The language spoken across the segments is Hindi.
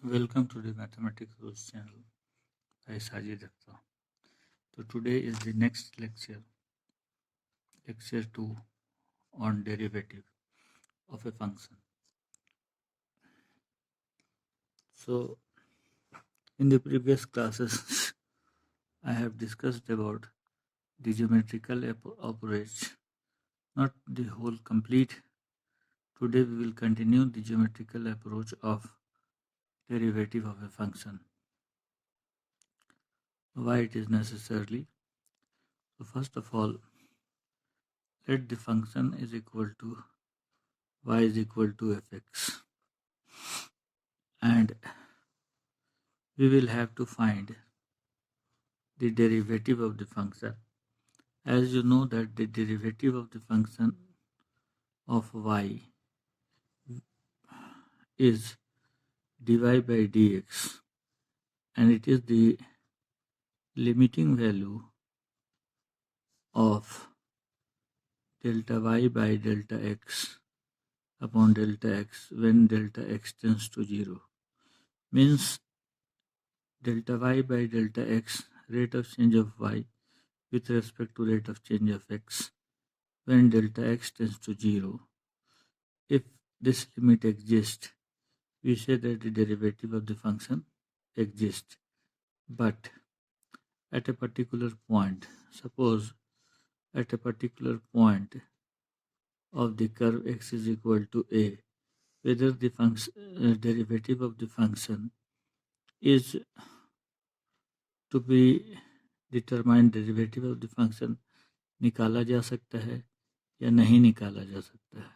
Welcome to the Mathematics Rules channel by Sajid Akhtar. So today is the next lecture, lecture 2 on derivative of a function. So in the previous classes, I have discussed about the geometrical approach, not the whole complete. Today we will continue the geometrical approach of derivative of a function. Why it is necessarily? So first of all, let the function is equal to y is equal to fx, and we will have to find the derivative of the function. As you know that the derivative of the function of y is dy by dx, and it is the limiting value of delta y by delta x upon delta x when delta x tends to 0. Means delta y by delta x, rate of change of y with respect to rate of change of x when delta x tends to 0. If this limit exists, we say that the derivative of the function exists. But at a particular point, suppose at a particular point of the curve x is equal to a, whether the derivative of the function is to be determined, derivative of the function निकाला जा सकता है या नहीं निकाला जा सकता है,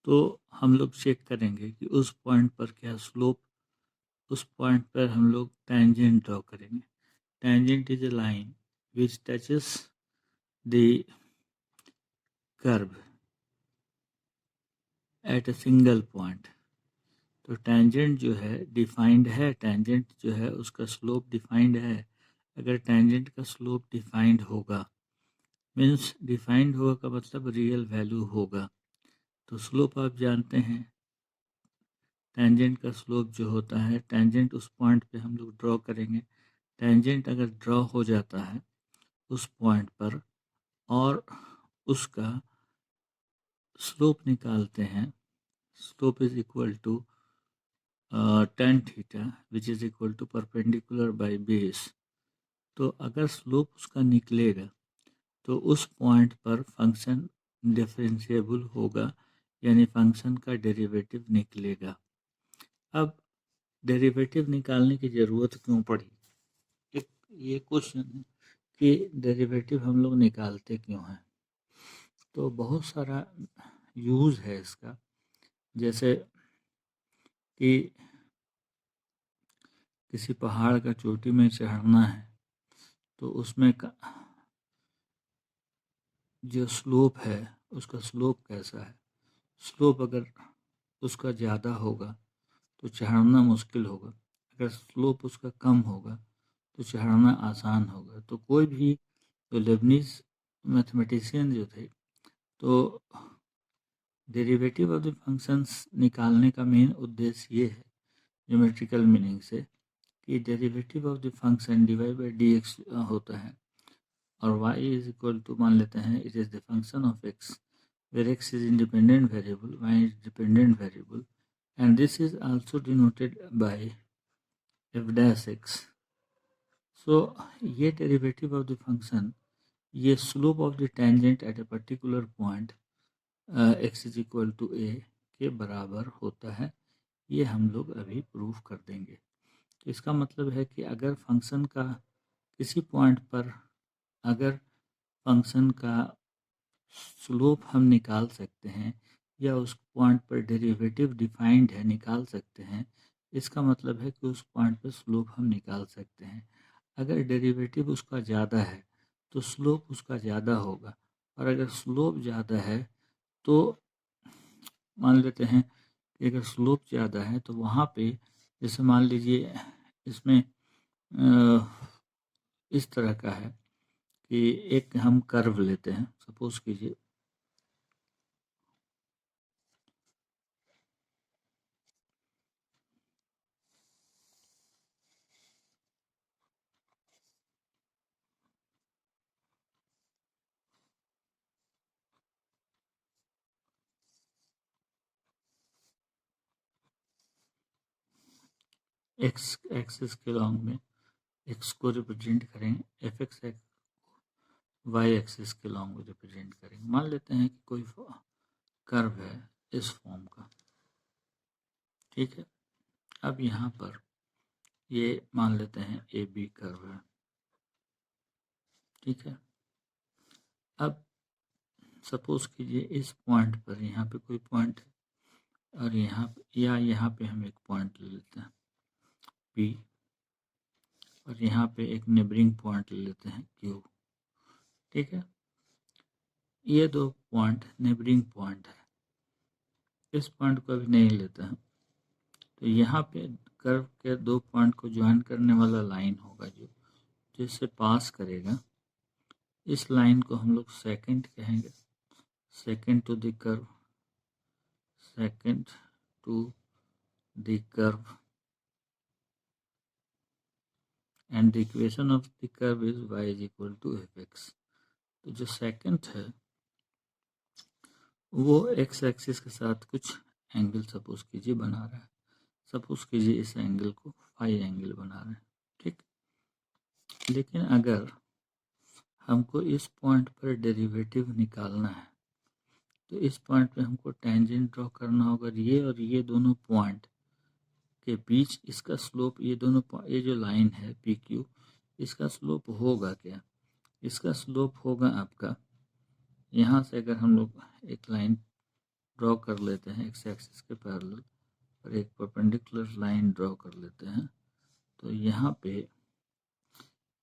तो हम लोग चेक करेंगे कि उस पॉइंट पर क्या स्लोप, उस पॉइंट पर हम लोग टेंजेंट ड्रॉ करेंगे. Tangent is a line which touches the curve at a single point. तो टेंजेंट जो है डिफाइंड है, टेंजेंट जो है उसका स्लोप डिफाइंड है. अगर टेंजेंट का स्लोप डिफाइंड होगा, मीन्स डिफाइंड होगा का मतलब रियल वैल्यू होगा. तो स्लोप आप जानते हैं, टेंजेंट का स्लोप जो होता है, टेंजेंट उस पॉइंट पे हम लोग ड्रॉ करेंगे. टेंजेंट अगर ड्रॉ हो जाता है उस पॉइंट पर और उसका स्लोप निकालते हैं, slope is equal to tan theta which is equal to perpendicular by base. तो अगर स्लोप उसका निकलेगा तो उस पॉइंट पर फंक्शन डिफरेंशिएबल होगा, यानी फंक्शन का डेरिवेटिव निकलेगा. अब डेरिवेटिव निकालने की ज़रूरत क्यों पड़ी? एक ये क्वेश्चन है कि डेरिवेटिव हम लोग निकालते क्यों हैं. तो बहुत सारा यूज़ है इसका. जैसे कि किसी पहाड़ का चोटी में चढ़ना है तो उसमें जो स्लोप है उसका स्लोप कैसा है. स्लोप अगर उसका ज़्यादा होगा तो चढ़ना मुश्किल होगा, अगर स्लोप उसका कम होगा तो चढ़ना आसान होगा. तो कोई भी जो लेबनीज मैथमेटिशियन जो थे, तो डेरिवेटिव ऑफ द फंक्शंस निकालने का मेन उद्देश्य ये है ज्योमेट्रिकल मीनिंग से कि derivative of the function D Y by D X होता है और y इज इक्वल टू मान लेते हैं it is the function of x where x is independent variable, y is dependent variable, and this is also denoted by f dash x. So ये डेरिवेटिव ऑफ द फंक्शन, ये slope of the tangent at a particular point x is equal to a के बराबर होता है. ये हम लोग अभी प्रूफ कर देंगे. तो इसका मतलब है कि अगर फंक्शन का किसी पॉइंट पर, अगर फंक्शन का स्लोप हम निकाल सकते हैं या उस पॉइंट पर डेरिवेटिव डिफाइंड है निकाल सकते हैं, इसका मतलब है कि उस पॉइंट पर स्लोप हम निकाल सकते हैं. अगर डेरिवेटिव उसका ज़्यादा है तो स्लोप उसका ज़्यादा होगा, और अगर स्लोप ज़्यादा है तो मान लेते हैं कि अगर स्लोप ज़्यादा है तो वहाँ पे जैसे मान लीजिए इसमें इस तरह का है कि एक हम कर्व लेते हैं, सपोज कीजिए एक्स एक्सिस के लॉन्ग में एक्स को रिप्रेजेंट करेंगे, एफ एक्स वाई एक्सिस के लॉन्ग में रिप्रेजेंट करेंगे। मान लेते हैं कि कोई कर्व है इस फॉर्म का, ठीक है। अब यहाँ पर ये मान लेते हैं ए बी कर्व है, ठीक है। अब सपोज कीजिए इस पॉइंट पर, यहाँ पे कोई पॉइंट है और यहाँ पे हम एक पॉइंट ले लेते हैं P, और यहाँ पे एक नेबरिंग पॉइंट ले लेते हैं Q, ठीक है। ये दो पॉइंट नेबरिंग पॉइंट है, इस पॉइंट को अभी नहीं लेते हैं। तो यहाँ पे कर्व के दो पॉइंट को ज्वाइन करने वाला लाइन होगा जो जिससे पास करेगा, इस लाइन को हम लोग सेकंड कहेंगे, second to the curve, second to the curve, and the equation of the curve is y is equal to F X. तो जो सेकंड है वो एक्स एक्सिस के साथ कुछ एंगल सपोज कीजिए बना रहा है, सपोज कीजिए इस एंगल को फाई एंगल बना रहे हैं, ठीक। लेकिन अगर हमको इस पॉइंट पर डेरिवेटिव निकालना है तो इस पॉइंट पे हमको टेंजेंट ड्रॉ करना होगा, और ये दोनों पॉइंट के बीच इसका स्लोप, ये जो लाइन है पी क्यू, इसका स्लोप होगा क्या? इसका स्लोप होगा आपका, यहाँ से अगर हम लोग एक लाइन ड्रॉ कर लेते हैं एक्स एक्सिस के पैरेलल और एक परपेंडिकुलर लाइन ड्रॉ कर लेते हैं, तो यहाँ पे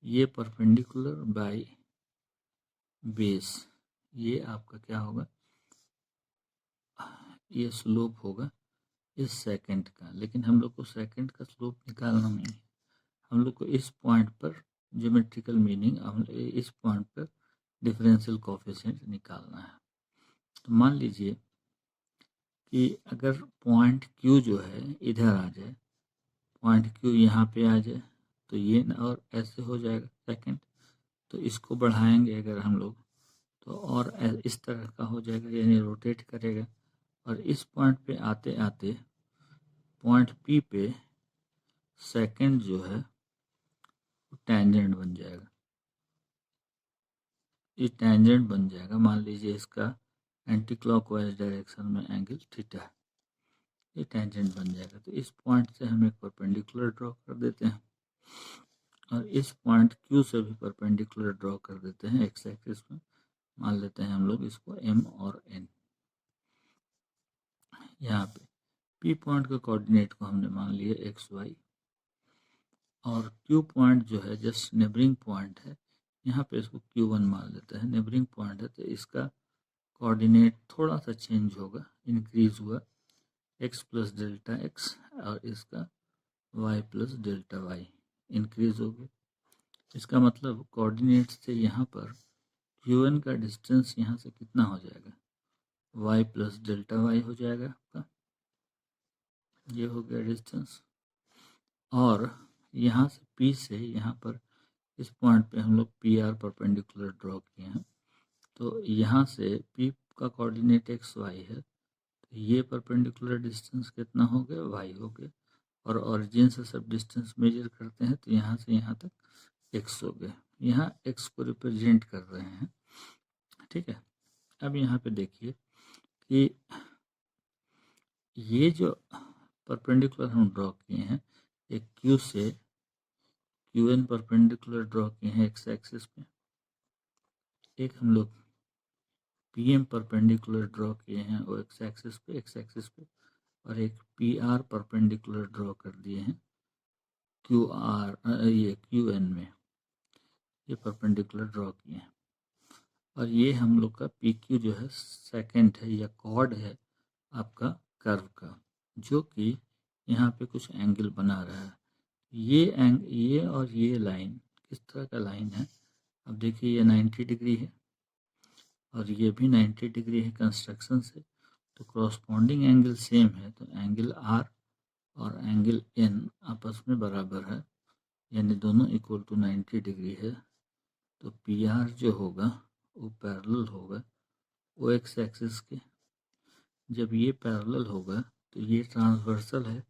ये परपेंडिकुलर बाय बेस, ये आपका क्या होगा, ये स्लोप होगा इस सेकंड का। लेकिन हम लोग को सेकंड का स्लोप निकालना नहीं है, हम लोग को इस पॉइंट पर ज्योमेट्रिकल मीनिंग, इस पॉइंट पर डिफरेंशियल कोएफिशिएंट निकालना है। तो मान लीजिए कि अगर पॉइंट Q जो है इधर आ जाए, पॉइंट Q यहाँ पे आ जाए, तो ये और ऐसे हो जाएगा सेकंड, तो इसको बढ़ाएंगे अगर हम लोग तो और इस तरह का हो जाएगा, यानी रोटेट करेगा, और इस पॉइंट पे आते आते पॉइंट P पे सेकंड जो है टेंजेंट बन जाएगा, ये टेंजेंट बन जाएगा। मान लीजिए इसका एंटी क्लॉकवाइज डायरेक्शन में एंगल थीटा है, ये टेंजेंट बन जाएगा। तो इस पॉइंट से हम एक परपेंडिकुलर ड्रॉ कर देते हैं और इस पॉइंट Q से भी परपेंडिकुलर ड्रॉ कर देते हैं एक्स एक्सिस में। मान लेते हैं हम लोग इसको M और N। यहाँ पे P पॉइंट के कोऑर्डिनेट को हमने मान लिया एक्स वाई, और Q पॉइंट जो है जस्ट नेबरिंग पॉइंट है, यहाँ पे इसको Q1 मान लेते हैं, नेबरिंग पॉइंट है, तो इसका कोऑर्डिनेट थोड़ा सा चेंज होगा, इंक्रीज हुआ x प्लस डेल्टा एक्स, और इसका y plus delta Y increase हो गया। इसका मतलब कोऑर्डिनेट से यहाँ पर Q1 का डिस्टेंस यहाँ से कितना हो जाएगा, y प्लस डेल्टा वाई हो जाएगा आपका, ये हो गया डिस्टेंस। और यहाँ से P से यहाँ पर इस पॉइंट पे हम लोग पी आर परपेंडिकुलर ड्रॉ किए हैं, तो यहाँ से P का कोऑर्डिनेट एक्स वाई है, तो ये परपेंडिकुलर डिस्टेंस कितना हो गया, y हो गया, और ओरिजिन से सब डिस्टेंस मेजर करते हैं तो यहाँ से यहाँ तक x हो गया, यहाँ x को रिप्रेजेंट कर रहे हैं, ठीक है। अब यहाँ पे देखिए कि ये जो परपेंडिकुलर हम ड्रॉ किए हैं, एक Q से Qn परपेंडिकुलर ड्रॉ किए हैं एक्स एक्सिस पे, एक हम लोग PM परपेंडिकुलर ड्रॉ किए हैं वो एक्स एक्सिस पे, और एक PR परपेंडिकुलर ड्रॉ कर दिए हैं ये Qn में, ये परपेंडिकुलर ड्रॉ किए हैं। और ये हम लोग का PQ जो है सेकंड है या कॉर्ड है आपका कर्व का, जो कि यहाँ पे कुछ एंगल बना रहा है। ये और ये लाइन किस तरह का लाइन है, अब देखिए ये 90 डिग्री है और ये भी 90 डिग्री है कंस्ट्रक्शन से, तो क्रॉसपॉन्डिंग एंगल सेम है, तो एंगल R और एंगल N आपस में बराबर है, यानी दोनों इक्वल टू 90 डिग्री है। तो PR जो होगा वो पैरेलल होगा वो एक्स एक्सिस के, जब ये पैरेलल होगा तो ये ट्रांसवर्सल है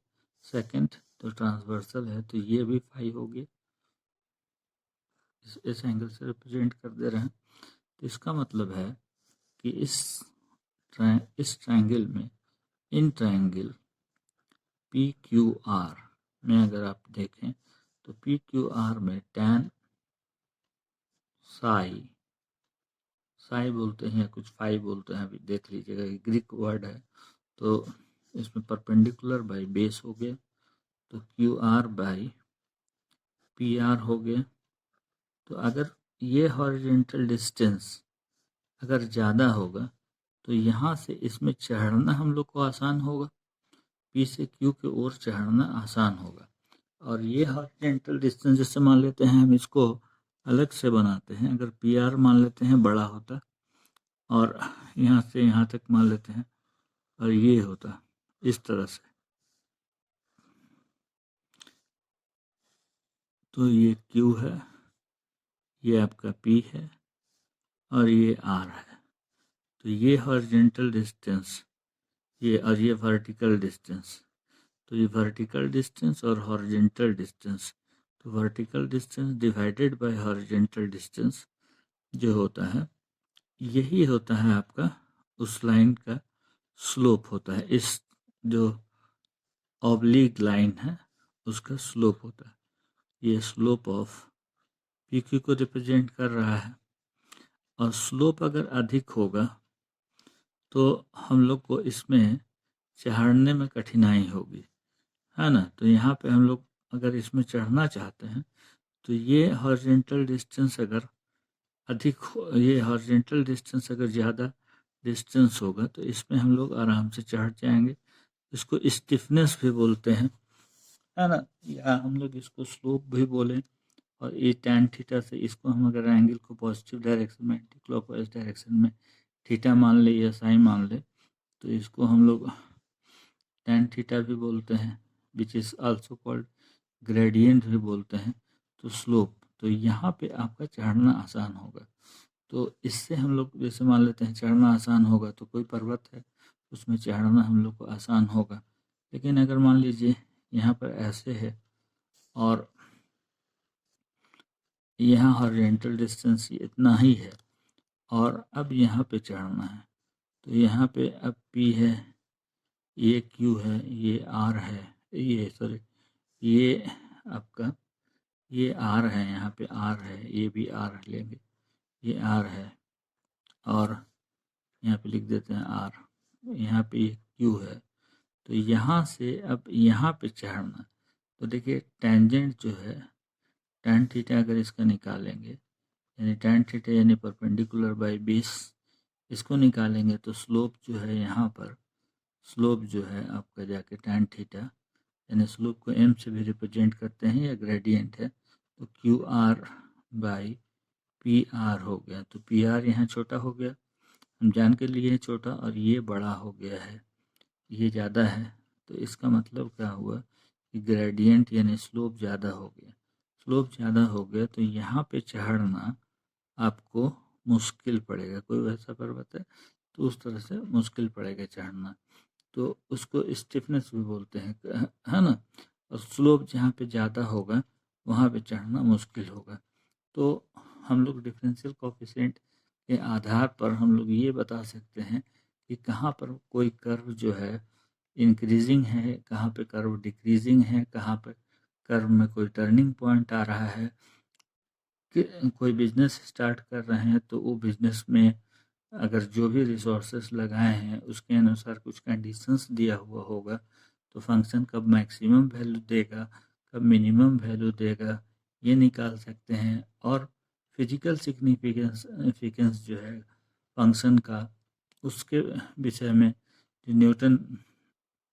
सेकंड, तो ट्रांसवर्सल है, तो ये भी फाई हो गया, इस एंगल से रिप्रेजेंट कर दे रहे हैं। तो इसका मतलब है कि इस ट्रायंगल में, in triangle P Q R में अगर आप देखें तो पी क्यू आर में टैन साई बोलते हैं या कुछ फाई बोलते हैं, अभी देख लीजिएगा, ग्रीक वर्ड है। तो इसमें परपेंडिकुलर बाई बेस हो गया, तो Q R by P R हो गया। तो अगर ये हॉरिजॉन्टल डिस्टेंस अगर ज़्यादा होगा तो यहाँ से इसमें चढ़ना हम लोग को आसान होगा, पी से क्यू की ओर चढ़ना आसान होगा। और ये हॉरिजॉन्टल डिस्टेंस जैसे मान लेते हैं हम इसको अलग से बनाते हैं, अगर पी आर मान लेते हैं बड़ा होता और यहाँ से यहाँ तक मान लेते हैं और ये होता इस तरह से, तो ये Q है, ये आपका P है और ये R है। तो ये हॉरिजॉन्टल डिस्टेंस, ये और ये वर्टिकल डिस्टेंस, तो ये वर्टिकल डिस्टेंस और हॉरिजॉन्टल डिस्टेंस, तो vertical distance divided by horizontal distance जो होता है, यही होता है आपका उस लाइन का स्लोप होता है। इस जो ऑब्लिक लाइन है उसका स्लोप होता है, ये स्लोप ऑफ पी क्यू को रिप्रेजेंट कर रहा है। और स्लोप अगर अधिक होगा तो हम लोग को इसमें चढ़ने में कठिनाई होगी, है ना। तो यहाँ पे हम लोग अगर इसमें चढ़ना चाहते हैं तो ये हॉरिजॉन्टल डिस्टेंस अगर अधिक हो, ये हॉरिजॉन्टल डिस्टेंस अगर ज़्यादा डिस्टेंस होगा तो इसमें हम लोग आराम से चढ़ जाएंगे। इसको स्टिफनेस भी बोलते हैं, है ना, या हम लोग इसको स्लोप भी बोलें। और ये टैन थीटा से इसको हम अगर एंगल को पॉजिटिव डायरेक्शन में, एंटी क्लॉकवाइज डायरेक्शन में थीटा मान ले या साइन मान ले, तो इसको हम लोग टैन थीटा भी बोलते हैं, which is also called gradient भी बोलते हैं। तो स्लोप, तो यहाँ पे आपका चढ़ना आसान होगा। तो इससे हम लोग जैसे मान लेते हैं चढ़ना आसान होगा, तो कोई पर्वत है उसमें चढ़ना हम लोग को आसान होगा। लेकिन अगर मान लीजिए यहाँ पर ऐसे है और यहाँ हॉरिजॉन्टल डिस्टेंस इतना ही है और अब यहाँ पे चढ़ना है, तो यहाँ पे अब P है, ये Q है, ये R है, ये सॉरी ये आपका ये R है, यहाँ पे R है, ये भी R लेंगे, ये R है और यहाँ पे लिख देते हैं R, यहाँ पे ये Q है। तो यहाँ से अब यहाँ पे चढ़ना, तो देखिए टेंजेंट जो है टैन थीटा अगर इसका निकालेंगे, यानी टैन थीटा यानी परपेंडिकुलर बाई बेस, इसको निकालेंगे तो स्लोप जो है यहाँ पर, स्लोप जो है आपका जाके टैन थीटा, यानी स्लोप को m से भी रिप्रेजेंट करते हैं या ग्रेडियंट है, तो Q R by P R हो गया। तो पी आर यहाँ छोटा हो गया, हम जान के लिए छोटा, और ये बड़ा हो गया है, ये ज़्यादा है। तो इसका मतलब क्या हुआ कि ग्रेडियंट यानी स्लोप ज़्यादा हो गया। स्लोप ज़्यादा हो गया तो यहाँ पे चढ़ना आपको मुश्किल पड़ेगा। कोई वैसा पर्वत है तो उस तरह से मुश्किल पड़ेगा चढ़ना, तो उसको स्टिफनेस भी बोलते हैं, है ना। और स्लोप जहाँ पे ज़्यादा होगा वहाँ पे चढ़ना मुश्किल होगा। तो हम लोग डिफरेंशियल कोएफिशिएंट के आधार पर हम लोग ये बता सकते हैं कि कहाँ पर कोई कर्व जो है इंक्रीजिंग है, कहाँ पे कर्व डिक्रीजिंग है, कहाँ पे कर्व में कोई टर्निंग पॉइंट आ रहा है, कि कोई बिजनेस स्टार्ट कर रहे हैं तो वो बिजनेस में अगर जो भी रिसोर्सेस लगाए हैं उसके अनुसार कुछ कंडीशंस दिया हुआ होगा, तो फंक्शन कब मैक्सिमम वैल्यू देगा, कब मिनिमम वैल्यू देगा, ये निकाल सकते हैं। और फिजिकल सिग्निफिकेंस जो है फंक्शन का, उसके विषय में जो न्यूटन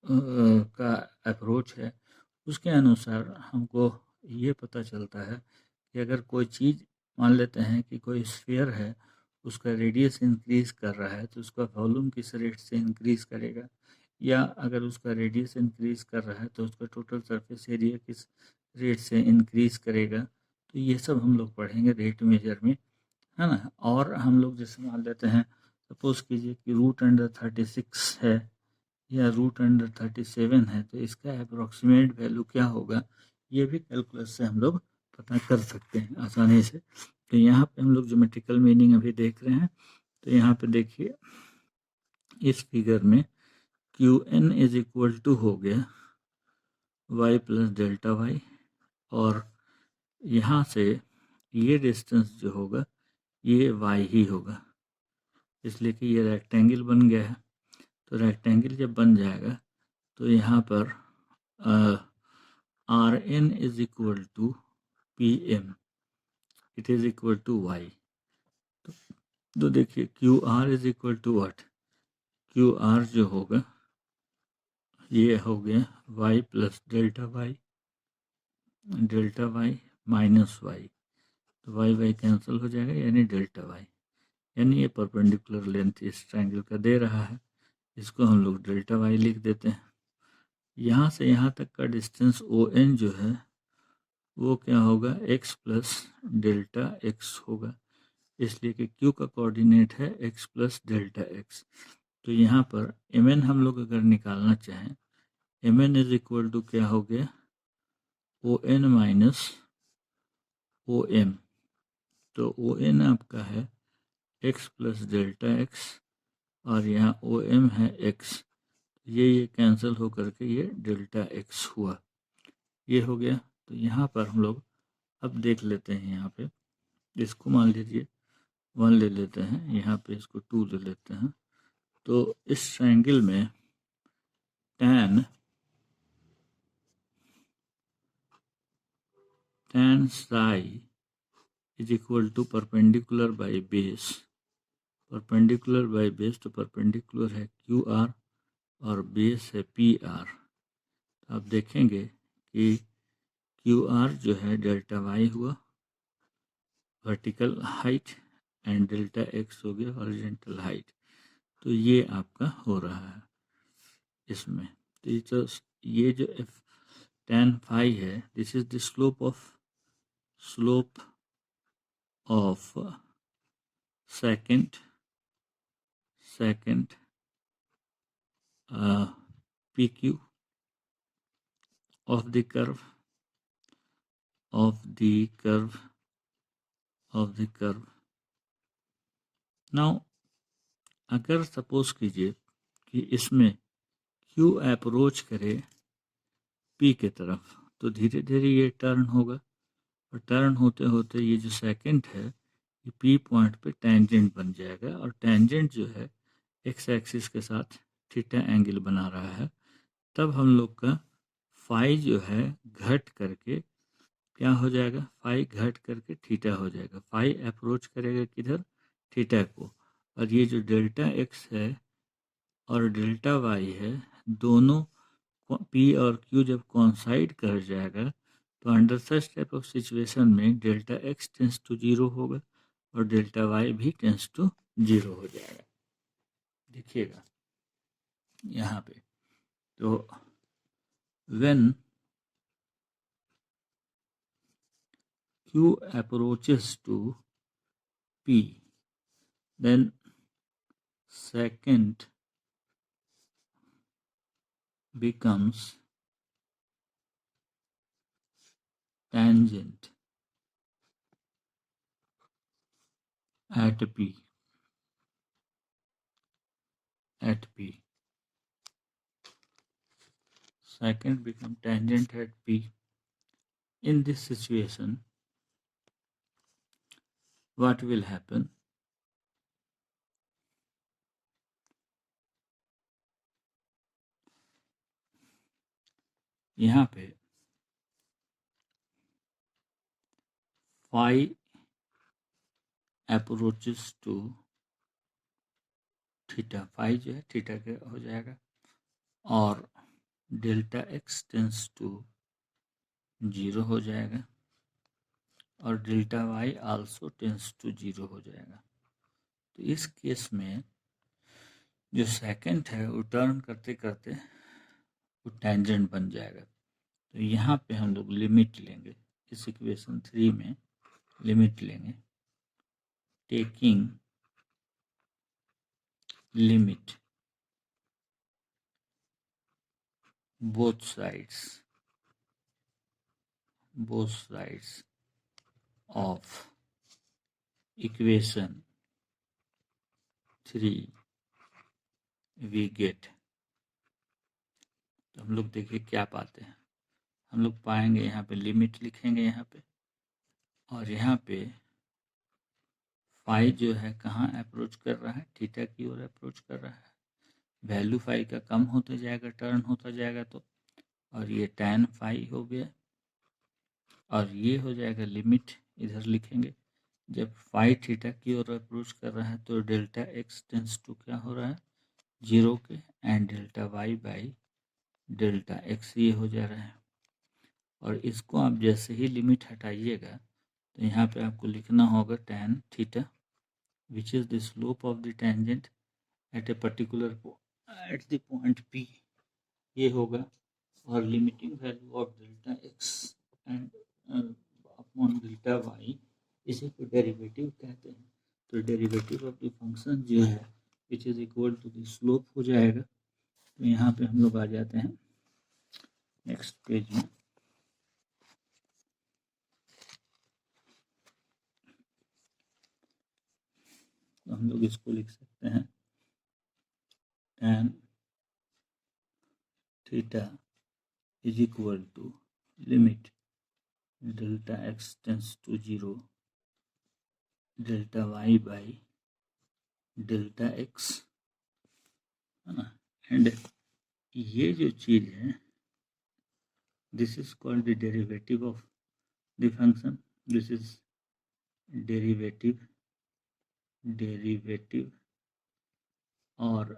का अप्रोच है उसके अनुसार हमको ये पता चलता है कि अगर कोई चीज़ मान लेते हैं कि कोई स्फीयर है, उसका रेडियस इंक्रीज कर रहा है तो उसका वॉल्यूम किस रेट से इंक्रीज करेगा, या अगर उसका रेडियस इंक्रीज कर रहा है तो उसका टोटल सरफेस एरिया किस रेट से इंक्रीज करेगा। तो ये सब हम लोग पढ़ेंगे रेट मेजर में, है ना। और हम लोग जैसे मान लेते हैं, सपोज कीजिए कि रूट अंडर 36 है, या रूट अंडर 37 है, तो इसका अप्रोक्सीमेट वैल्यू क्या होगा, ये भी कैलकुलस से हम लोग पता कर सकते हैं आसानी से। तो यहाँ पे हम लोग ज्योमेट्रिकल मीनिंग अभी देख रहे हैं। तो यहाँ पे देखिए इस फिगर में Q N is equal to हो गया y प्लस डेल्टा वाई, और यहाँ से ये डिस्टेंस जो होगा ये y ही होगा, इसलिए कि ये रेक्टेंगल बन गया है। तो रेक्टेंगल जब बन जाएगा तो यहाँ पर R N is equal to P M, it is equal to Y. तो देखिए Q R is equal to what, Q R जो होगा ये हो गया Y plus delta Y minus Y, तो वाई वाई कैंसिल हो जाएगा, यानी डेल्टा वाई, यानी ये परपेंडिकुलर लेंथ इस ट्रायंगल का दे रहा है, इसको हम लोग डेल्टा वाई लिख देते हैं। यहाँ से यहाँ तक का डिस्टेंस ओ एन जो है वो क्या होगा, x प्लस डेल्टा एक्स होगा, इसलिए कि q का कोऑर्डिनेट है x प्लस डेल्टा एक्स। तो यहाँ पर mn हम लोग अगर निकालना चाहें, mn इज इक्वल टू क्या हो गया, O N minus O M. तो ओ एन आपका है x प्लस डेल्टा एक्स, और यहाँ ओ एम है x, ये कैंसिल हो करके ये डेल्टा एक्स हुआ, ये हो गया। तो यहाँ पर हम लोग अब देख लेते हैं, यहाँ पे इसको मान लीजिए 1 ले लेते हैं, यहाँ पे इसको 2 ले लेते हैं। तो इस ट्रायंगल में tan psi is equal to perpendicular by base, perpendicular by base, तो परपेंडिकुलर है क्यू आर और बेस है पी आर। तो आप देखेंगे कि क्यू आर जो है डेल्टा वाई हुआ vertical height, and delta X हो गया हॉरिजॉन्टल हाइट। तो ये आपका हो रहा है इसमें। तो ये जो tan phi है, this is the slope of second PQ of the curve now अगर सपोज कीजिए कि इसमें Q अप्रोच करे P के तरफ, तो धीरे धीरे ये टर्न होगा, और टर्न होते होते ये जो सेकंड है ये P पॉइंट पे टेंजेंट बन जाएगा, और टेंजेंट जो है एक्स एक्सिस के साथ थीटा एंगल बना रहा है। तब हम लोग का फाई जो है घट करके क्या हो जाएगा, फाई घट करके थीटा हो जाएगा। फाई अप्रोच करेगा किधर, थीटा को, और ये जो डेल्टा एक्स है और डेल्टा वाई है, दोनों पी और क्यू जब कॉन्साइड कर जाएगा, तो under such type of situation में डेल्टा एक्स टेंस टू 0 होगा और डेल्टा वाई भी टेंस टू 0 हो जाएगा। देखिएगा यहाँ पे, तो when Q approaches to P, then second becomes tangent at P. Second become tangent at P. In this situation, what will happen? यहाँ पे phi approaches to theta, phi जो है थीटा के हो जाएगा, और डेल्टा एक्स टेंस टू 0 हो जाएगा, और delta Y also tends to 0 हो जाएगा। तो इस केस में जो सेकंड है वो टर्न करते करते वो टेंजेंट बन जाएगा। तो यहाँ पे हम लोग लिमिट लेंगे, इस इक्वेशन 3 में लिमिट लेंगे, taking limit both sides of equation 3 we get। तो हम लोग देखिए क्या पाते हैं। हम लोग पाएंगे यहाँ पे लिमिट लिखेंगे यहाँ पे, और यहाँ पे फाई जो है कहाँ अप्रोच कर रहा है, थीटा की ओर अप्रोच कर रहा है। वैल्यू फाई का कम होता जाएगा, टर्न होता जाएगा तो, और ये tan फाई हो गया, और ये हो जाएगा लिमिट, इधर लिखेंगे। जब फाई थीटा की ओर अप्रोच कर रहा है तो डेल्टा एक्स टेंस टू क्या हो रहा है, 0 के, and delta Y by delta X ये हो जा रहा है। और इसको आप जैसे ही लिमिट हटाइएगा तो यहाँ पे आपको लिखना होगा tan theta which is the slope of the tangent at a particular at the point P, ये होगा। और limiting value of delta X and upon delta Y, इसी को डेरिवेटिव कहते हैं। तो डेरिवेटिव ऑफ द फंक्शन जो है which is equal to the slope हो जाएगा। तो यहाँ पे हम लोग आ जाते हैं नेक्स्ट पेज में। तो हम लोग इसको लिख सकते हैं tan theta is equal to limit delta x tends to 0 delta Y by delta X, है ना। एंड ये जो चीज है this is called the derivative of the function. This is derivative और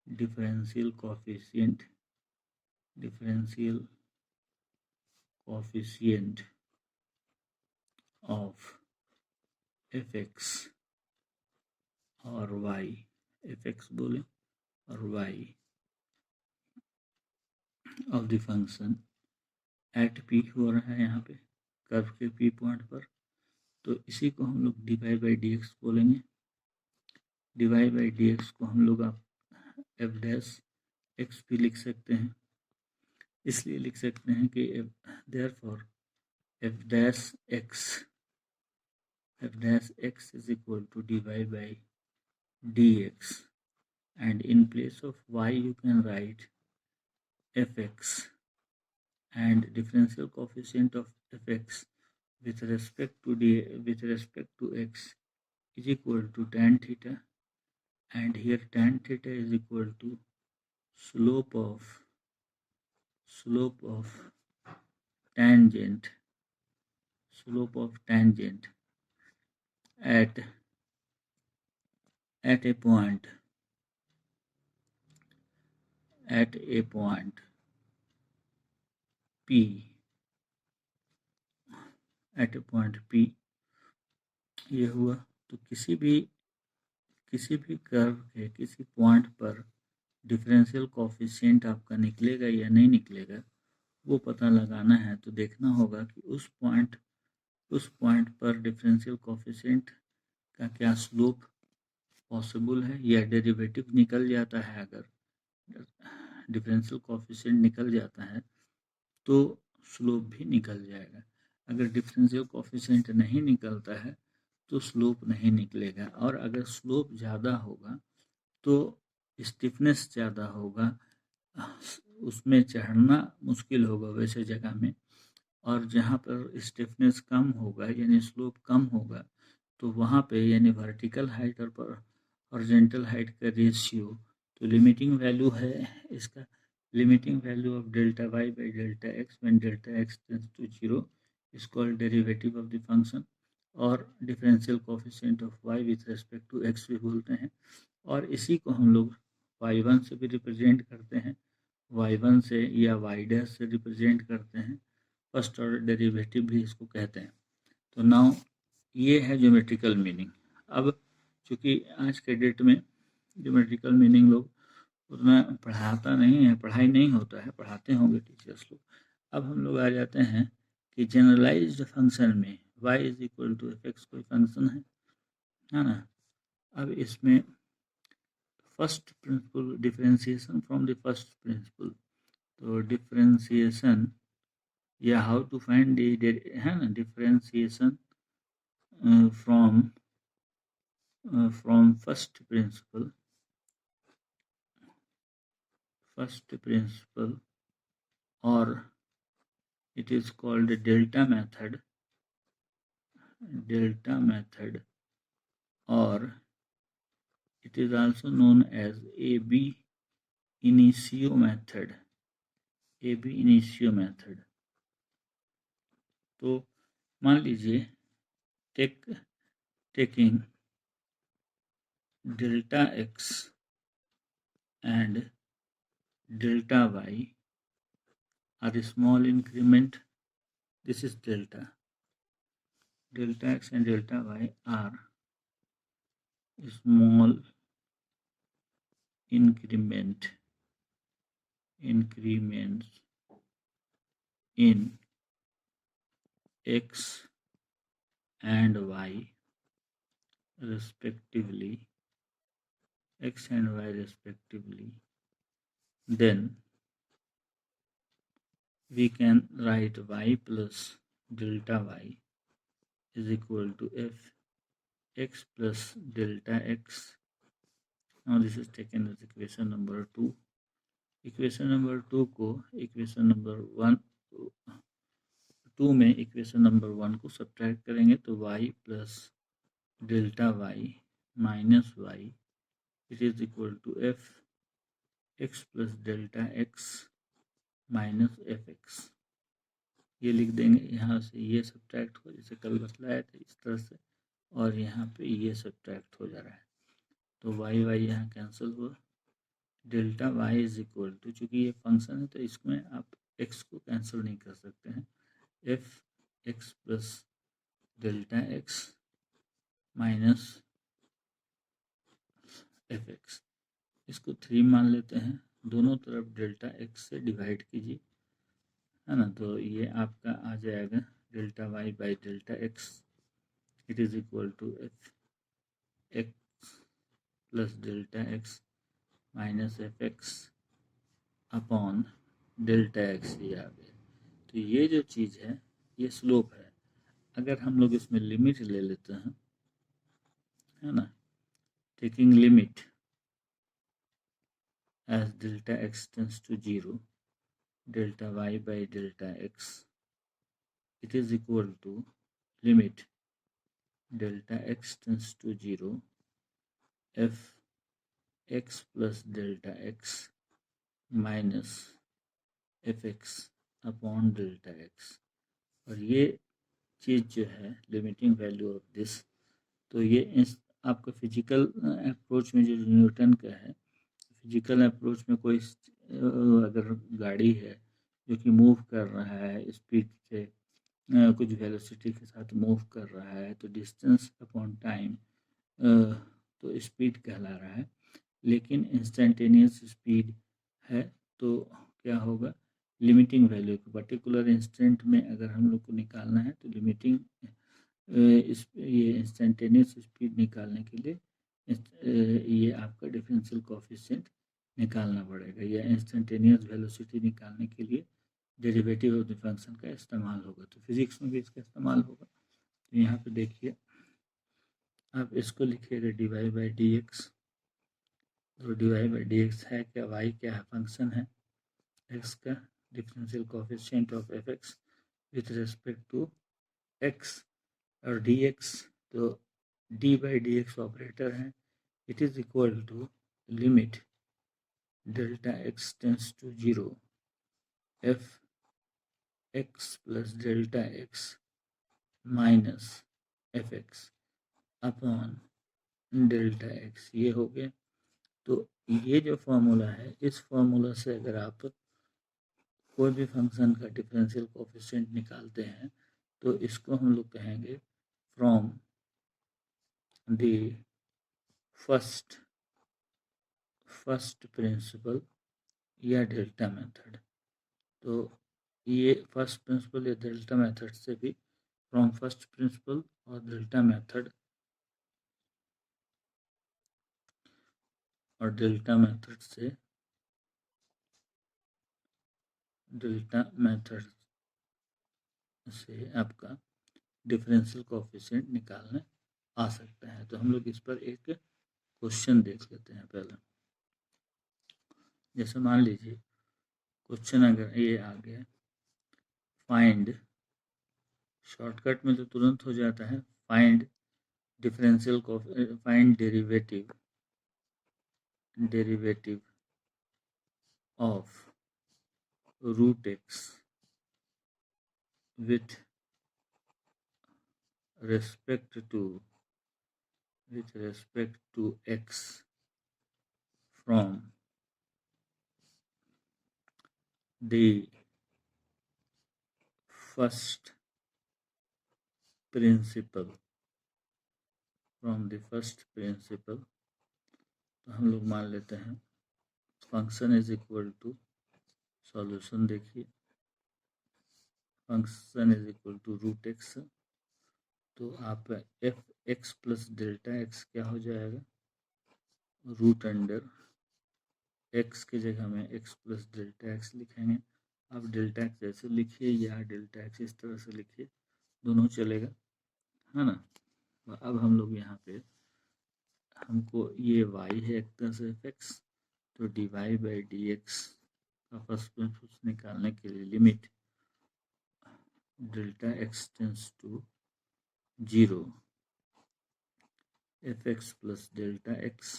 differential coefficient of fx और y, fx बोले और y of the function at p हो रहा है यहाँ पे कर्व के p पॉइंट पर। तो इसी को हम लोग dy बाई डी एक्स बोलेंगे। dy बाई डी एक्स को हम लोग आप f डैश एक्स भी लिख सकते हैं। इसलिए लिख सकते हैं कि therefore f dash x is equal to dy by dx, and in place of y you can write fx, and differential coefficient of fx with respect to x is equal to tan theta, and here tan theta is equal to slope of tangent at a point P, ये हुआ। तो किसी भी कर्व के किसी पॉइंट पर डिफरेंशियल कोफिशिएंट आपका निकलेगा या नहीं निकलेगा वो पता लगाना है। तो देखना होगा कि उस पॉइंट पर डिफरेंशियल कोफिशिएंट का क्या स्लोप पॉसिबल है या डेरिवेटिव निकल जाता है। अगर डिफरेंशियल कोफिशिएंट निकल जाता है तो स्लोप भी निकल जाएगा। अगर डिफरेंशियल कोफिशिएंट नहीं निकलता है तो स्लोप नहीं निकलेगा। और अगर स्लोप ज़्यादा होगा तो स्टिफनेस ज़्यादा होगा, उसमें चढ़ना मुश्किल होगा वैसे जगह में। और जहाँ पर स्टिफनेस कम होगा यानी स्लोप कम होगा तो वहाँ पे यानी वर्टिकल हाइट और हॉरिजॉन्टल हाइट का रेशियो, तो लिमिटिंग वैल्यू है इसका, limiting value of delta Y by delta X when delta X tends to 0 is called derivative of the function, और differential coefficient of y with respect to x भी बोलते हैं। और इसी को हम लोग y1 से भी रिप्रेजेंट करते हैं, y1 से या y डैश से रिप्रेजेंट करते हैं, फर्स्ट ऑर्डर डेरिवेटिव भी इसको कहते हैं। तो नाउ ये है ज्योमेट्रिकल मीनिंग। अब चूँकि आज के डेट में ज्योमेट्रिकल मीनिंग लोग उतना पढ़ाई नहीं होता है, पढ़ाते होंगे टीचर्स लोग। अब हम लोग आ जाते हैं कि जनरलाइज्ड फंक्शन में y is equal to F X कोई फंक्शन है ना। अब इसमें first principle differentiation from the first principle, तो डिफरेंशिएशन या हाउ टू फाइंड है ना, differentiation from first principle or it is called delta method or it is also known as ab initio method. तो मान लीजिए taking delta x and delta y are a small increment. This is delta x and delta y are small increments in x and y respectively, then we can write y plus delta y is equal to f x plus delta x. Now this is taken as equation number 2. Equation number 2 को इक्वेशन नंबर 2 में इक्वेशन नंबर 1 को सब्ट्रैक्ट करेंगे तो y plus delta y minus y it is equal to f x plus delta x minus F X. ये लिख देंगे, यहाँ से ये सब्ट्रैक्ट हो, जैसे कल बतलाया था इस तरह से, और यहाँ पे ये सब्ट्रैक्ट हो जा रहा है तो y यहाँ कैंसिल हुआ। Delta y is equal to, चूँकि ये फंक्शन है तो इसमें आप x को कैंसिल नहीं कर सकते हैं, F X plus delta X minus F x. इसको 3 मान लेते हैं, दोनों तरफ डेल्टा एक्स से डिवाइड कीजिए, है ना, तो ये आपका आ जाएगा delta Y by delta X it is equal to F X plus delta X minus F X upon delta X, ये आ गया। तो ये जो चीज़ है ये स्लोप है। अगर हम लोग इसमें लिमिट ले लेते हैं, है ना, taking limit as delta x tends to 0, delta y by delta x, it is equal to limit delta x tends to 0 f x plus delta x minus F X upon delta x. और ये चीज़ जो है लिमिटिंग वैल्यू ऑफ दिस, तो ये आपका फिजिकल अप्रोच में जो न्यूटन का है, फिजिकल अप्रोच में कोई अगर गाड़ी है जो कि मूव कर रहा है स्पीड से, कुछ वेलोसिटी के साथ मूव कर रहा है, तो डिस्टेंस अपॉन टाइम तो स्पीड कहला रहा है, लेकिन इंस्टेंटेनियस स्पीड है तो क्या होगा, लिमिटिंग वैल्यू को पर्टिकुलर इंस्टेंट में अगर हम लोग को निकालना है तो लिमिटिंग ये इंस्टेंटेनियस स्पीड निकालने के लिए ये आपका डिफरेंशियल कोएफिशिएंट निकालना पड़ेगा, या इंस्टेंटेनियस वेलोसिटी निकालने के लिए डेरिवेटिव ऑफ द फंक्शन का इस्तेमाल होगा। तो फिजिक्स में भी इसका इस्तेमाल होगा। तो यहाँ पे देखिए आप इसको लिखिएगा D Y by D X, तो D Y by D X है क्या, वाई क्या है, फंक्शन है एक्स का, differential coefficient of F X with respect to X, और डी एक्स तो D by D X operator है, it is equal to limit delta x tends to 0 F X plus delta X minus F X upon delta X, ये हो गया। तो ये जो फॉर्मूला है, इस फॉर्मूला से अगर आप कोई भी फंक्शन का डिफरेंशियल कोएफिशिएंट निकालते हैं तो इसको हम लोग कहेंगे फ्रॉम द फर्स्ट प्रिंसिपल या डेल्टा मेथड। तो ये फर्स्ट प्रिंसिपल या डेल्टा मेथड से भी, फ्रॉम फर्स्ट प्रिंसिपल और डेल्टा मेथड और डेल्टा मेथड से आपका डिफरेंशियल कोएफिशिएंट निकालने आ सकता है। तो हम लोग इस पर एक क्वेश्चन देख लेते हैं पहले। जैसे मान लीजिए क्वेश्चन अगर ये आ गया, फाइंड, शॉर्टकट में तो तुरंत हो जाता है, find differential find derivative of root X with respect to x from the first principle, तो हम लोग मान लेते हैं function is equal to, solution देखिए, function is equal to root X, तो आप F X plus delta X क्या हो जाएगा, रूट अंडर एक्स की जगह में एक्स प्लस डेल्टा एक्स लिखेंगे। आप डेल्टा एक्स ऐसे लिखिए या डेल्टा एक्स इस तरह से लिखिए, दोनों चलेगा, है ना। अब हम लोग यहाँ पे, हमको ये y है एक तरह से fx, तो dy बाई डी एक्स का फर्स्ट प्रिंसिपल निकालने के लिए limit delta x tends to 0 fx plus delta X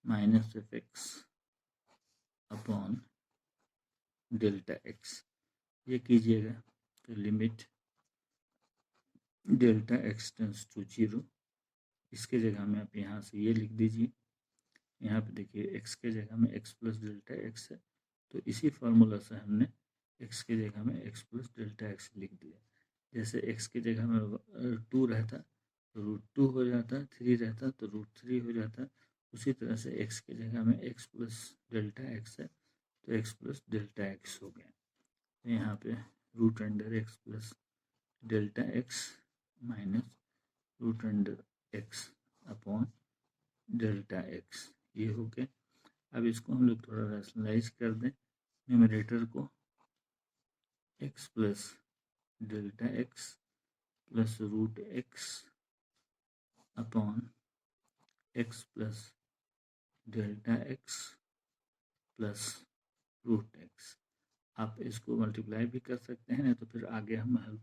minus fx upon delta X, ये कीजिएगा तो limit delta x tends to 0, इसके जगह में आप यहाँ से ये लिख दीजिए, यहाँ पे देखिए x के जगह में x प्लस डेल्टा एक्स है, तो इसी फार्मूला से हमने x के जगह में x प्लस डेल्टा एक्स लिख दिया। जैसे x के जगह में 2 रहता तो रूट 2 हो जाता, 3 रहता तो रूट 3 हो जाता, उसी तरह से x के जगह में x प्लस डेल्टा एक्स है तो x प्लस डेल्टा एक्स हो गया। तो यहाँ पे root under X plus delta X minus root under X upon delta X, ये हो गया। अब इसको हम लोग थोड़ा रैशनलाइज कर दें, न्यूमरेटर को x plus delta X plus root X upon X plus delta X plus root X, आप इसको मल्टीप्लाई भी कर सकते हैं, नहीं तो फिर आगे हम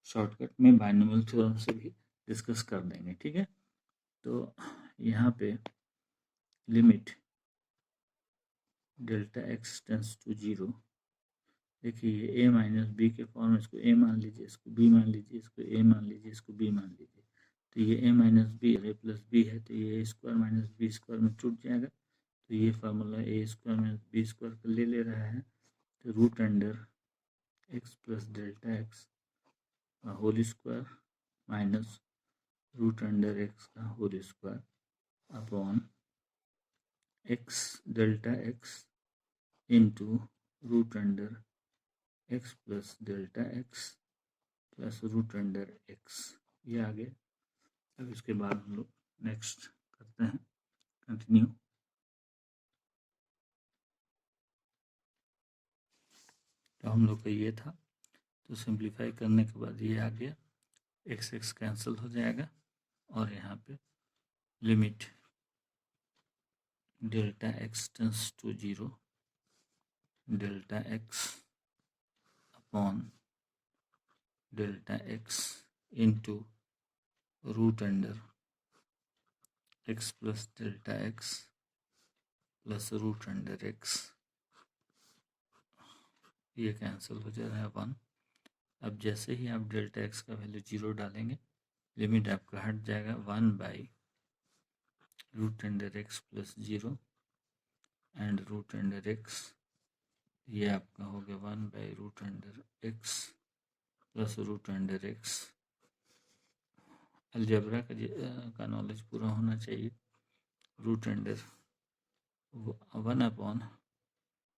शॉर्टकट में बाइनोमियल थ्योरम से भी डिस्कस कर देंगे, ठीक है। तो यहाँ पे limit delta x tends to 0, देखिए ये a माइनस बी के फॉर्म में, इसको a मान लीजिए, इसको b मान लीजिए, इसको a मान लीजिए, इसको b मान लीजिए, तो ये a minus B a plus B है, तो ये a square minus B square में टूट जाएगा, तो ये formula a square minus B square का ले रहा है, तो root under X plus delta x का whole square minus root under X का whole square upon X delta X into root under X plus delta X plus root under X, ये आ गया। अब इसके बाद हम लोग नेक्स्ट करते हैं, कंटिन्यू। तो हम लोग का ये था, तो सिंप्लीफाई करने के बाद ये आ गया, एक्स एक्स कैंसिल हो जाएगा और यहाँ पे limit delta x tends to 0 delta x upon delta X into root under X plus delta X plus root under X, ये कैंसिल हो जा रहा है 1। अब जैसे ही आप डेल्टा एक्स का वैल्यू 0 डालेंगे, लिमिट आपका हट जाएगा 1 by root under X plus 0 and root under X, ये आपका हो गया 1 by root under X plus root under X. Algebra का नॉलेज पूरा होना चाहिए। Root under 1 upon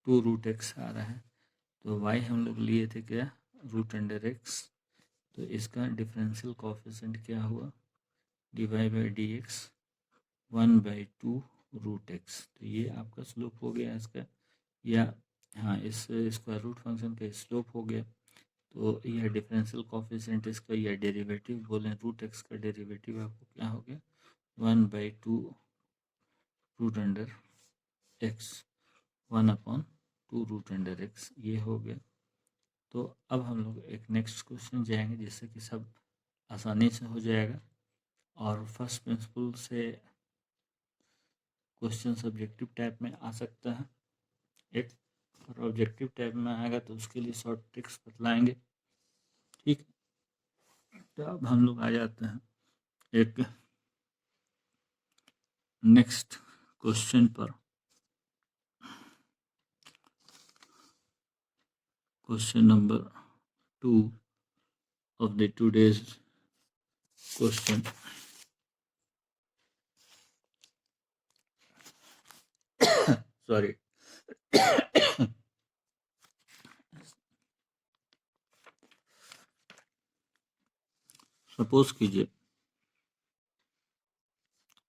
2 root X आ रहा है, तो y हम लोग लिए थे क्या, रूट अंडर एक्स, तो इसका डिफरेंशियल कोएफिशिएंट क्या हुआ, dy by D X 1 by 2 root X. तो ये आपका स्लोप हो गया इसका, या हाँ इस स्क्वायर रूट फंक्शन का स्लोप हो गया। तो यह डिफरेंशियल कोफिशिएंट इसका, या डेरिवेटिव बोलें, रूट एक्स का डेरिवेटिव आपको क्या हो गया, 1/2 root under X, 1/2 root under X, ये हो गया। तो अब हम लोग एक नेक्स्ट क्वेश्चन जाएंगे जिससे कि सब आसानी से हो जाएगा। और फर्स्ट प्रिंसिपल से क्वेश्चन सब्जेक्टिव टाइप में आ सकता है एक, और ऑब्जेक्टिव टाइप में आएगा तो उसके लिए शॉर्ट ट्रिक्स बतलाएंगे। ठीक, तो अब हम लोग आ जाते हैं एक नेक्स्ट क्वेश्चन पर। Question number 2 of the today's question. Sorry. Suppose कीजिए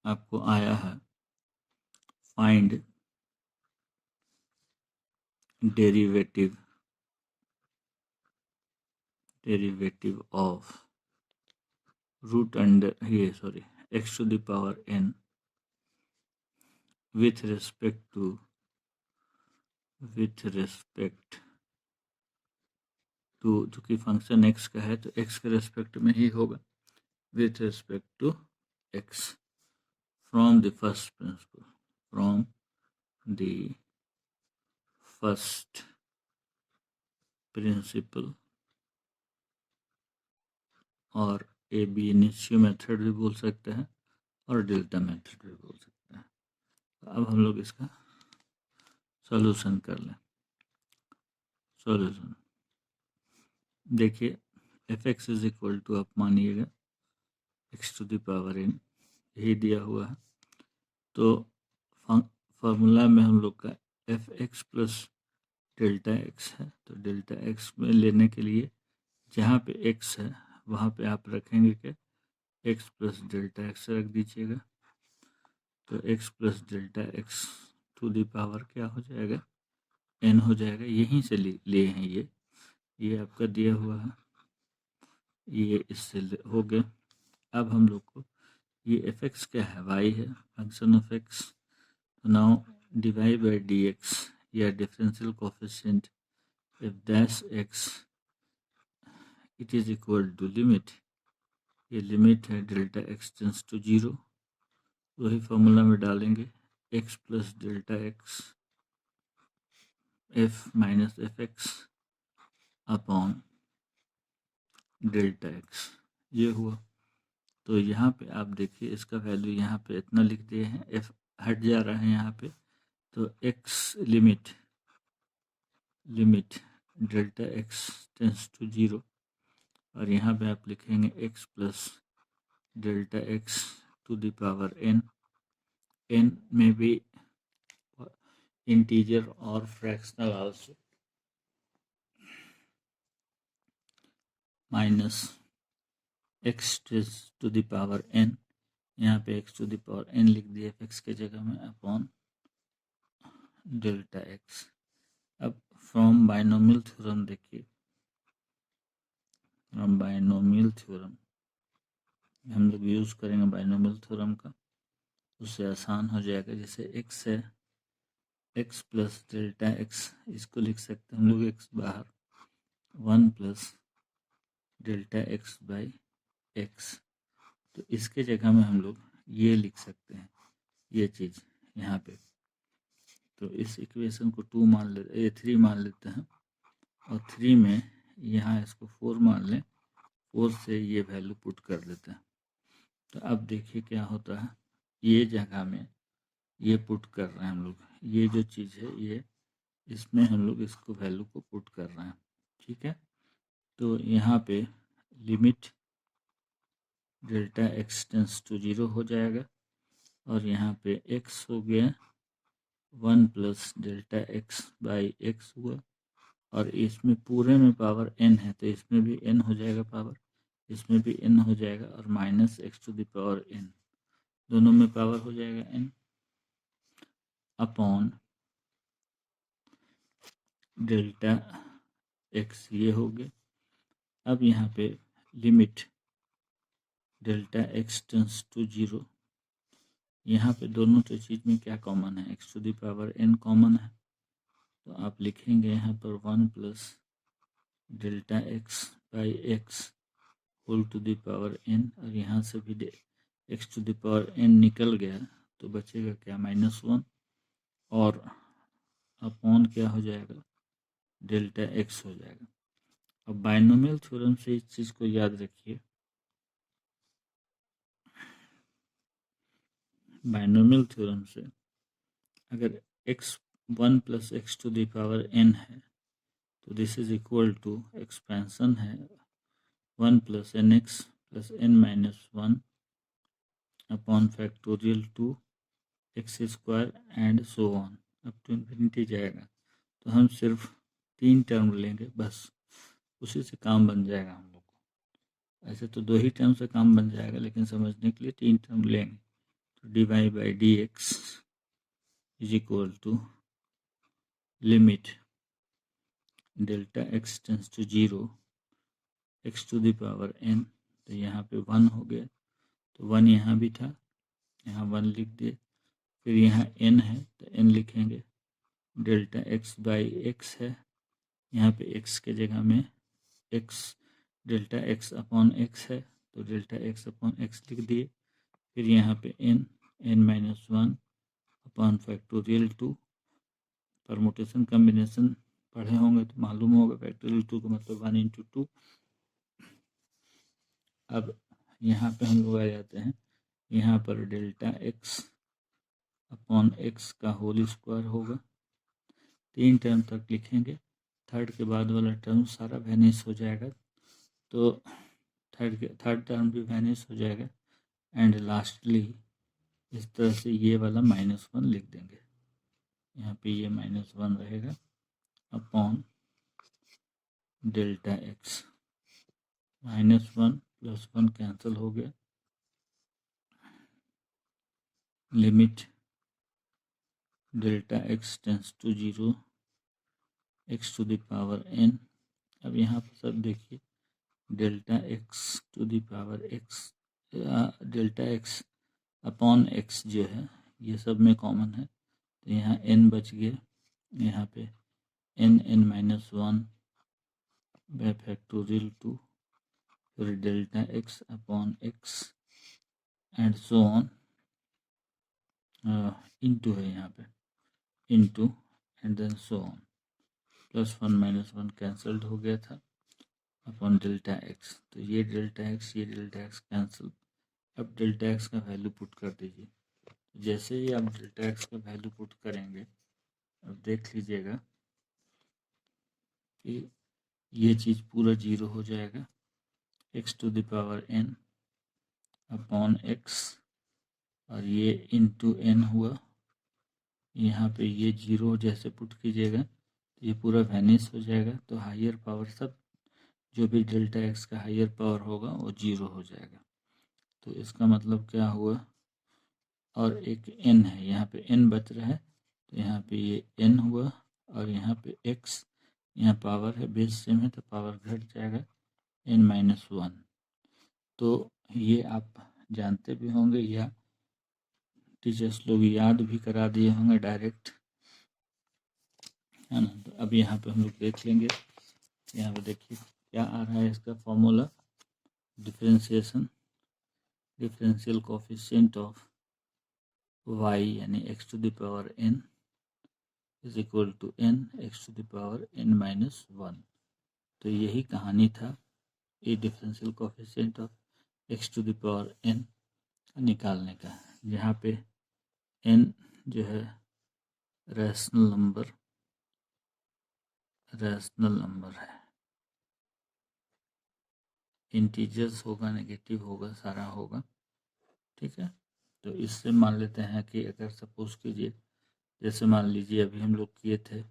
आपको आया है find derivative of root under x to the power n with respect to चूंकि फंक्शन x का है तो x के रेस्पेक्ट में ही होगा, with respect to x from the first principle और ab इनिशियो मेथड भी बोल सकते हैं और डेल्टा मेथड भी बोल सकते हैं। अब हम लोग इसका सॉल्यूशन कर लें। सॉल्यूशन देखिए, F X is equal to, आप मानिएगा x to the power n, यही दिया हुआ है। तो फार्मूला में हम लोग का F X plus delta X है, तो डेल्टा एक्स में लेने के लिए जहाँ पे x है वहाँ पे आप रखेंगे कि x प्लस डेल्टा एक्स रख दीजिएगा। तो x plus delta x to the power क्या हो जाएगा, n हो जाएगा। यहीं से लिए हैं ये आपका दिया हुआ है, ये इससे हो गया। अब हम लोग को ये एफ एक्स क्या है, y है, फंक्शन ऑफ x। तो now divide by D X, या differential coefficient if dash x it is equal to limit, ये लिमिट है डेल्टा x टेंस टू 0, वही फॉर्मूला में डालेंगे x plus delta X f minus F X upon delta X, ये हुआ। तो यहाँ पे आप देखिए इसका वैल्यू यहाँ पे इतना लिख दिए हैं, f हट जा रहा है यहाँ पे, तो x limit delta x tends to 0, और यहाँ पे आप लिखेंगे x plus delta x to the power n में भी इंटीजर और fractional also, minus x to the power n, यहाँ पे x to the power n लिख दिया f के जगह में, अपॉन डेल्टा x। अब फ्रॉम बाइनोमियल थ्योरम देखिए, फ्रॉम बाइनोमियल थ्योरम हम लोग यूज़ करेंगे बाइनोमियल थ्योरम का, उससे आसान हो जाएगा। जैसे x है, x प्लस डेल्टा x, इसको लिख सकते हैं हम लोग x बाहर 1 plus delta x by x, तो इसके जगह में हम लोग ये लिख सकते हैं, ये चीज़ यहाँ पे। तो इस इक्वेशन को 3 मान लेते हैं, और 3 में यहाँ इसको 4 मान लें, 4 से ये वैल्यू पुट कर देते हैं। तो अब देखिए क्या होता है, ये जगह में ये पुट कर रहे हैं हम लोग, ये जो चीज़ है ये, इसमें हम लोग इसको वैल्यू को पुट कर रहे हैं। ठीक है, तो यहाँ पे limit delta x tends to 0 हो जाएगा, और यहाँ पे x हो गया 1 plus delta x by x हुआ, और इसमें पूरे में पावर n है तो इसमें भी n हो जाएगा पावर, इसमें भी n हो जाएगा, और minus x to the power n, दोनों में पावर हो जाएगा n। अपॉन डेल्टा एक्स ये हो गया। अब यहाँ पे limit delta x tends to 0, यहाँ पे दोनों तो चीज़ में क्या कॉमन है, X to the power n common है, तो आप लिखेंगे यहाँ पर 1 plus delta X by X whole to the power n, और यहाँ से भी X to the power n निकल गया तो बचेगा क्या, -1, और अपॉन क्या हो जाएगा, डेल्टा एक्स हो जाएगा। अब बाइनोमियल थ्योरम से इस चीज़ को याद रखिए, बाइनोमियल थ्योरम से अगर x1 plus X to the power n है तो this is equal to expansion है 1 plus N X plus n minus 1 upon factorial 2 X square and so on up to infinity जाएगा। तो हम सिर्फ 3 टर्म लेंगे बस, उसी से काम बन जाएगा हम लोग को। ऐसे तो 2 ही टर्म से काम बन जाएगा, लेकिन समझने के लिए 3 टर्म लेंगे। तो dy by D x is equal to limit delta x tends to 0 x to the power n, तो यहाँ पे 1 हो गया, तो 1 यहाँ भी था, यहाँ 1 लिख दिए, फिर यहाँ n है तो n लिखेंगे, डेल्टा एक्स बाई एक्स है, यहाँ पे x के जगह में x delta x upon x है तो डेल्टा एक्स अपॉन एक्स लिख दिए, फिर यहाँ पे n minus 1 upon factorial 2, permutation combination पढ़े होंगे तो मालूम होगा, फैक्टोरियल 2 का मतलब 1 इंटू 2। अब यहाँ पे हम लोग आ जाते हैं, यहाँ पर डेल्टा एक्स अपॉन एक्स का होल स्क्वायर होगा, 3 टर्म तक लिखेंगे, थर्ड के बाद वाला टर्म सारा वैनिश हो जाएगा, तो थर्ड टर्म भी वैनिश हो जाएगा, एंड लास्टली इस तरह से ये वाला -1 लिख देंगे, यहाँ पे ये -1 रहेगा upon delta x, -1 plus 1 cancel हो गया, limit delta x tends to 0 x to the power n। अब यहाँ पर सब देखिए, delta x to the power x, delta x upon x जो है ये सब में कॉमन है, तो यहाँ n बच गया, यहाँ पे n माइनस 1 बाय फैक्टोरियल 2, फिर delta x upon x and so on, into है यहाँ पे, into and then so on, plus 1 minus 1 cancelled हो गया था अपॉन डेल्टा एक्स, तो ये डेल्टा एक्स कैंसिल। अब डेल्टा एक्स का वैल्यू पुट कर दीजिए, जैसे ही आप डेल्टा एक्स का वैल्यू पुट करेंगे, अब देख लीजिएगा कि ये चीज़ पूरा 0 हो जाएगा, x to the power n upon x, और ये इंटू n हुआ, यहाँ पे ये 0 जैसे पुट कीजिएगा तो ये पूरा वैनिश हो जाएगा, तो हायर पावर सब जो भी डेल्टा एक्स का हायर पावर होगा वो 0 हो जाएगा। तो इसका मतलब क्या हुआ, और एक n है, यहाँ पे n बच रहा है, तो यहाँ पे ये n हुआ, और यहाँ पे x, यहाँ पावर है, बेस सेम है तो पावर घट जाएगा n-1। तो ये आप जानते भी होंगे या टीचर्स लोग याद भी करा दिए होंगे डायरेक्ट, है ना। तो अब यहाँ पे हम लोग देख लेंगे, यहाँ पे देखिए क्या आ रहा है इसका formula, differential coefficient of y यानी x to the power n is equal to n x to the power n-1। तो यही कहानी था, ये differential coefficient of x to the power n निकालने का, जहाँ पे n जो है रैशनल नंबर है, इंटीजर्स होगा, नेगेटिव होगा, सारा होगा, ठीक है। तो इससे मान लेते हैं कि अगर सपोज कीजिए, जैसे मान लीजिए अभी हम लोग किए थे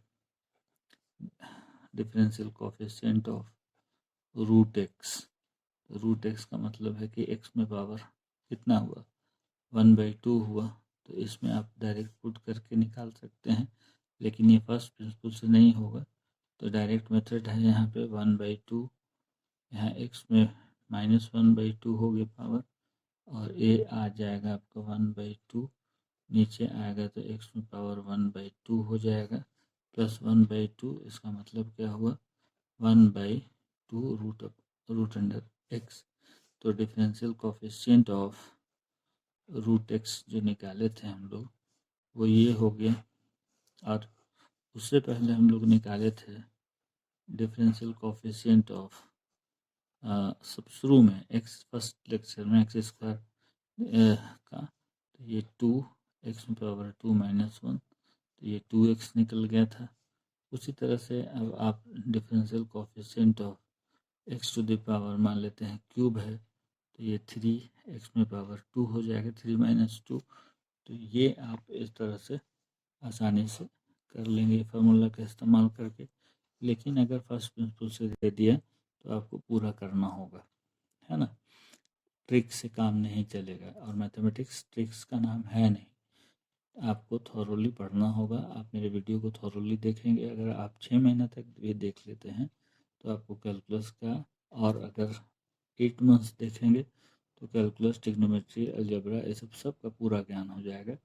differential coefficient of root x, root x का मतलब है कि एक्स में पावर कितना हुआ, 1/2 हुआ, तो इसमें आप डायरेक्ट पुट करके निकाल सकते हैं, लेकिन ये फर्स्ट प्रिंसिपल से नहीं होगा। तो डायरेक्ट मेथड है यहाँ पे 1/2, यहाँ x में -1/2 हो गया पावर, और a आ जाएगा आपका 1/2, नीचे आएगा तो x में पावर 1/2 हो जाएगा, प्लस 1/2, इसका मतलब क्या हुआ 1/2 रूट अंडर x। तो differential coefficient of root x जो निकाले थे हम लोग वो ये हो गया, और उससे पहले हम लोग निकाले थे डिफरेंशियल कोफिशिएंट ऑफ सब शुरू में x, फर्स्ट लेक्चर में x स्क्वायर का, तो ये 2 x में पावर 2 -1, तो ये 2x निकल गया था। उसी तरह से अब आप differential coefficient of x to the power मान लेते हैं क्यूब है, तो ये 3x में पावर 2 हो जाएगा, 3 - 2। तो ये आप इस तरह से आसानी से कर लेंगे फार्मूला का इस्तेमाल करके। लेकिन अगर फर्स्ट प्रिंसिपल से दे दिया तो आपको पूरा करना होगा, है ना। ट्रिक से काम नहीं चलेगा, और मैथमेटिक्स ट्रिक्स का नाम है नहीं। आपको थॉरोली पढ़ना होगा। आप मेरे वीडियो को थॉरोली देखेंगे, अगर आप 6 महीने तक ये देख लेते हैं तो आपको कैलकुलस का, और अगर 8 मंथ्स देखेंगे तो कैलकुलस, ट्रिग्नोमेट्री, अलजेब्रा, ये सब का पूरा ज्ञान हो जाएगा।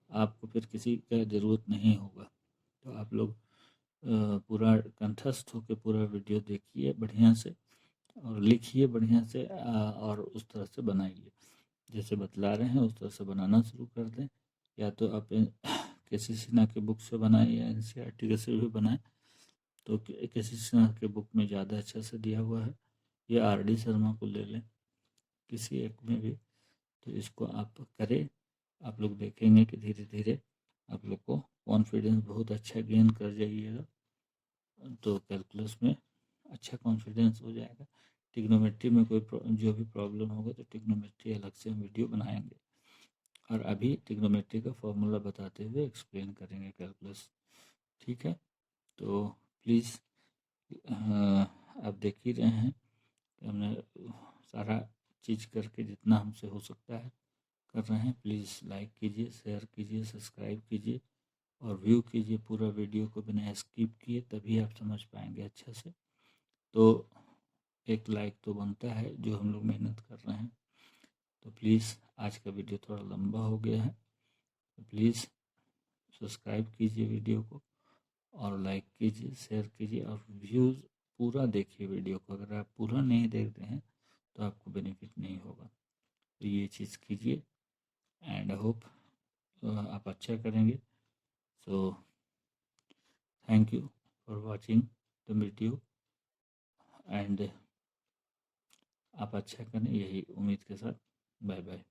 आपको फिर किसी का ज़रूरत नहीं होगा। तो आप लोग पूरा कंठस्थ होकर पूरा वीडियो देखिए बढ़िया से, और लिखिए बढ़िया से, और उस तरह से बनाइए जैसे बतला रहे हैं, उस तरह से बनाना शुरू कर दें। या तो आप केसी सिन्हा के बुक से बनाएं या NCERT के से भी बनाएं। तो केसी सिन्हा के बुक में ज़्यादा अच्छा से दिया हुआ है, या RD शर्मा को ले लें किसी एक में भी। तो इसको आप करें, आप लोग देखेंगे कि धीरे धीरे आप लोग को कॉन्फिडेंस बहुत अच्छा गेन कर जाइएगा। तो कैलकुलस में अच्छा कॉन्फिडेंस हो जाएगा। ट्रिग्नोमेट्री में कोई जो भी प्रॉब्लम होगा तो ट्रिग्नोमेट्री अलग से हम वीडियो बनाएंगे, और अभी ट्रिग्नोमेट्री का फॉर्मूला बताते हुए एक्सप्लेन करेंगे कैलकुलस। ठीक है, तो प्लीज़ आप देख ही रहे हैं कि हमने सारा चीज़ करके जितना हमसे हो सकता है कर रहे हैं। प्लीज़ लाइक कीजिए, शेयर कीजिए, सब्सक्राइब कीजिए, और व्यू कीजिए पूरा वीडियो को बिना स्किप किए, तभी आप समझ पाएंगे अच्छे से। तो एक लाइक तो बनता है जो हम लोग मेहनत कर रहे हैं। तो प्लीज़, आज का वीडियो थोड़ा लंबा हो गया है, तो प्लीज़ सब्सक्राइब कीजिए वीडियो को, और लाइक कीजिए, शेयर कीजिए, और व्यूज़ पूरा देखिए वीडियो को। अगर आप पूरा नहीं देखते हैं तो आपको बेनिफिट नहीं होगा। तो ये चीज़ कीजिए, एंड आई होप आप अच्छा करेंगे। So thank you for watching the video, and आप अच्छा करें, यही उम्मीद के साथ। Bye bye.